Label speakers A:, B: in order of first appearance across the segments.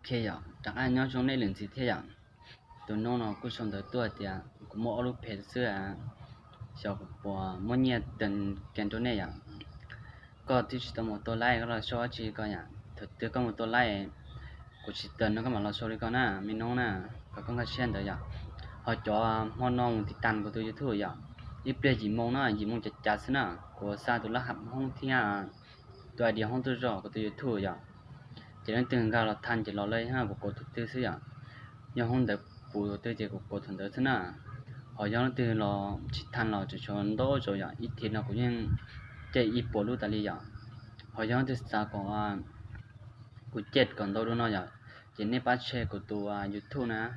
A: เค呀，但俺娘兄那零几天呀，都弄了古上的多点，古莫路配色啊，小波莫年等跟着那样，ก็ที่จะต้องตัวไล่ก็เราชอบจีก็อย่างถึงตัวก็ตัวไล่กูชิเตินแล้วก็มาเราชอบเลยก็น่ะมีน้องน่ะก็ก็เช่นเดียวอย่างhọ cho họ nong thì tan của tôi thôi vậy ít bây giờ mong nó gì mong chặt chặt xí nè của sao tôi là hấp không thì à tôi đi không tôi rõ của tôi thôi vậy chỉ nên từng cái là thành chỉ lo lấy ha của tôi tôi xí vậy nhưng không được bù tôi chỉ của thằng đó xí nè họ cho nó từ là chỉ thành là chỉ cho nó đó rồi vậy ít thì nó cũng như chạy ít bộ luôn tại vì vậy họ cho nó từ xa còn của chết còn đâu đó nó vậy chỉ nên bắt xe của tôi YouTube nè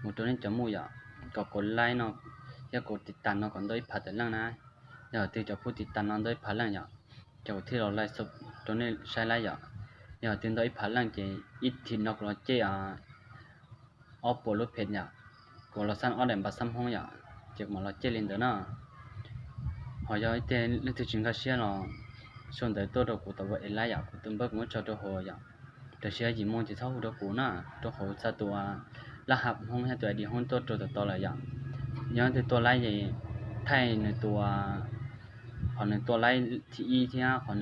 A: một chỗ nên chấm mùi vậyก็กดไลค์เนาะอย่ากดติดตามเนาะก่อนด้วยผัดแต่ล่างนะอย่าตื่นจะพูดติดตามเนาะด้วยผัดล่างอย่าจะที่เราไล่สดตรงนี้ใช้ไล่อย่าตื่นด้วยผัดล่างเจอีทีนอกเราเจออปโปรเพนอย่าก็เราสั่งออเดอร์บัสซัมห้องอย่าเจ็บมาเราเจลินเดอร์เนาะหอยเจเรื่องที่จริงก็เชื่อเนาะส่วนแต่ตัวเรากูตัวเอไล่อย่ากูตื่นเบิกมันจะตัวหัวอย่าแต่เชื่อยิ่งมองจะเท่าตัวกูน่ะตัวหัวจะตัวรหัสห้องให้ตัวดีห้องตัวอะไรอย่างย้อนตัวไล่ใหญ่ไทยในตัวขอในตัวไล่ที่อีที่ขอใน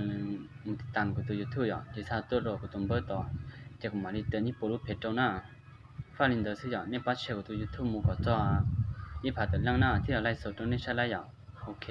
A: มันติดตามกับตัวยูทูบอย่างที่ซาตัวเรากับตัวเบอร์ต่อจากมาดิเตอร์นี่ปลุกเพจเจ้าหน้าฟ้าลินเดอร์สิ่งนี้ปัจเจกตัวยูทูบมูก็จะอีผ่าแต่เรื่องหน้าที่เราไล่สดตรงนี้ใช้ไล่อย่างโอเค